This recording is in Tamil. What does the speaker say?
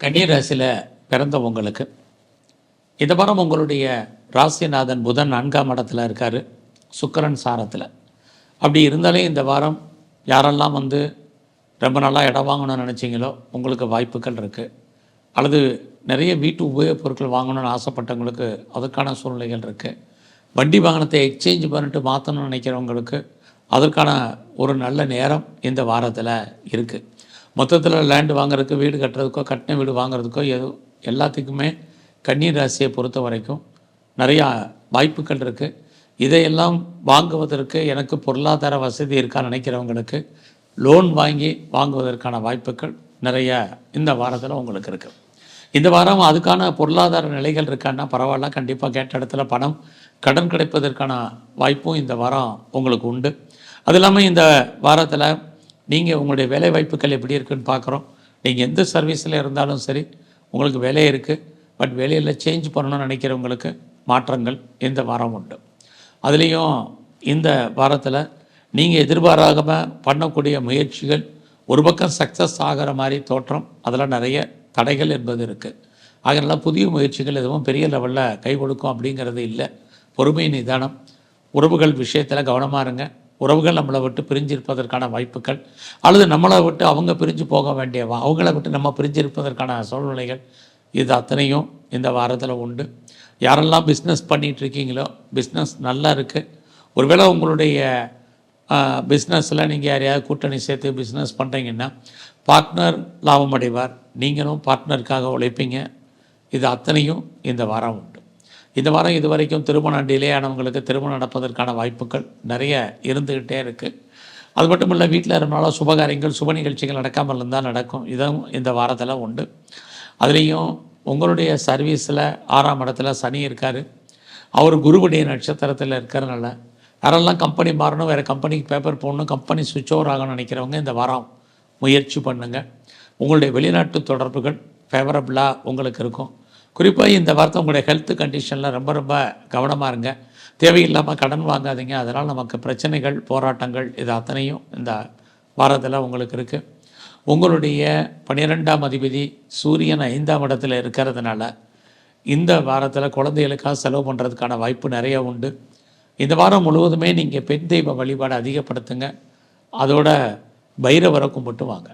கன்னி ராசியில் பிறந்தவங்களுக்கு இந்த வாரம் உங்களுடைய ராசிநாதன் புதன் 4ஆம் இடத்துல இருக்கார், சுக்கிரன் சாரத்தில். அப்படி இருந்தாலே இந்த வாரம் யாரெல்லாம் ரொம்ப நாளாக இடம் வாங்கணும்னு நினச்சிங்களோ உங்களுக்கு வாய்ப்புகள் இருக்குது. அல்லது நிறைய வீட்டு உபயோகப் பொருட்கள் வாங்கணும்னு ஆசைப்பட்டவங்களுக்கு அதற்கான சூழ்நிலைகள் இருக்குது. வண்டி வாகனத்தை எக்ஸ்சேஞ்ச் பண்ணிட்டு மாற்றணும்னு நினைக்கிறவங்களுக்கு அதற்கான ஒரு நல்ல நேரம் இந்த வாரத்தில் இருக்குது. மொத்தத்தில் லேண்டு வாங்குறதுக்கு, வீடு கட்டுறதுக்கோ, கட்டின வீடு வாங்குறதுக்கோ எல்லாத்துக்குமே கன்னி ராசியை பொறுத்த வரைக்கும் நிறையா வாய்ப்புகள் இருக்குது. இதையெல்லாம் வாங்குவதற்கு எனக்கு பொருளாதார வசதி இருக்கான்னு நினைக்கிறவங்களுக்கு லோன் வாங்குவதற்கான வாய்ப்புகள் நிறைய இந்த வாரத்தில் உங்களுக்கு இருக்குது. இந்த வாரம் அதுக்கான பொருளாதார நிலைகள் இருக்கான்னா பரவாயில்ல, கண்டிப்பாக கேட்ட இடத்துல கடன் கிடைப்பதற்கான வாய்ப்பும் இந்த வாரம் உங்களுக்கு உண்டு. அது இல்லாமல் இந்த வாரத்தில் நீங்கள் உங்களுடைய வேலை வாய்ப்புகள் எப்படி இருக்குதுன்னு பார்க்குறோம். நீங்கள் எந்த சர்வீஸில் இருந்தாலும் சரி உங்களுக்கு வேலை இருக்குது, பட் வேலையில் சேஞ்ச் பண்ணணும்னு நினைக்கிறவங்களுக்கு மாற்றங்கள் இந்த வாரம் உண்டு. அதுலேயும் இந்த வாரத்தில் நீங்கள் எதிர்பாராமல் பண்ணக்கூடிய முயற்சிகள் ஒரு பக்கம் சக்ஸஸ் ஆகிற மாதிரி தோற்றம், அதெல்லாம் நிறைய தடைகள் என்பது இருக்குது. அதனால் புதிய முயற்சிகள் எதுவும் பெரிய லெவலில் கை கொடுக்கும் அப்படிங்கிறது இல்லை. பொறுமை, நிதானம், உறவுகள் விஷயத்தில் கவனமாக இருங்க. உறவுகள் நம்மளை விட்டு பிரிஞ்சிருப்பதற்கான வாய்ப்புகள், அல்லது நம்மளை விட்டு அவங்க பிரிஞ்சு போக வேண்டிய அவங்கள விட்டு நம்ம பிரிஞ்சிருப்பதற்கான சூழ்நிலைகள், இது அத்தனையும் இந்த வாரத்தில் உண்டு. யாரெல்லாம் பிஸ்னஸ் பண்ணிகிட்ருக்கீங்களோ பிஸ்னஸ் நல்லா இருக்குது. ஒருவேளை உங்களுடைய பிஸ்னஸில் நீங்கள் யாரையாவது கூட்டணி சேர்த்து பிஸ்னஸ் பண்ணுறீங்கன்னா பார்ட்னர் லாபம் அடைவார், நீங்களும் பார்ட்னருக்காக உழைப்பீங்க. இது அத்தனையும் இந்த வாரம் உண்டு. இந்த வாரம் இது வரைக்கும் திருமணம் டிலே ஆனவங்களுக்கு திருமணம் நடப்பதற்கான வாய்ப்புகள் நிறைய இருந்துக்கிட்டே இருக்குது. அது மட்டும் இல்லை, வீட்டில் இருந்தாலும் சுபகாரியங்கள், சுப நிகழ்ச்சிகள் நடக்காமல் இருந்தால் நடக்கும். இதுவும் இந்த வாரத்தில் உண்டு. அதுலேயும் உங்களுடைய சர்வீஸில் 6ஆம் இடத்துல சனி இருக்கார். அவர் குருவுடைய நட்சத்திரத்தில் இருக்கிறதுனால யாரெல்லாம் கம்பெனி மாறணும், வேறு கம்பெனிக்கு பேப்பர் போடணும், கம்பெனி சுவிட்ச் ஓவர் ஆகணும்னு நினைக்கிறவங்க இந்த வாரம் முயற்சி பண்ணுங்கள். உங்களுடைய வெளிநாட்டு தொடர்புகள் ஃபேவரபுளாக உங்களுக்கு இருக்கும். குறிப்பாக இந்த வாரத்தை உங்களுடைய ஹெல்த் கண்டிஷனில் ரொம்ப கவனமாக இருங்க. தேவையில்லாமல் கடன் வாங்காதீங்க. அதனால் நமக்கு பிரச்சனைகள், போராட்டங்கள் இது அத்தனையும் இந்த வாரத்தில் உங்களுக்கு இருக்குது. உங்களுடைய 12ஆம் அதிபதி சூரியன் 5ஆம் இடத்துல இருக்கிறதுனால இந்த வாரத்தில் குழந்தைகளுக்காக செலவு பண்ணுறதுக்கான வாய்ப்பு நிறைய உண்டு. இந்த வாரம் முழுவதுமே நீங்கள் பெண் தெய்வ வழிபாடு அதிகப்படுத்துங்க. அதோட பைரவரை கும்பிட்டு வாங்க.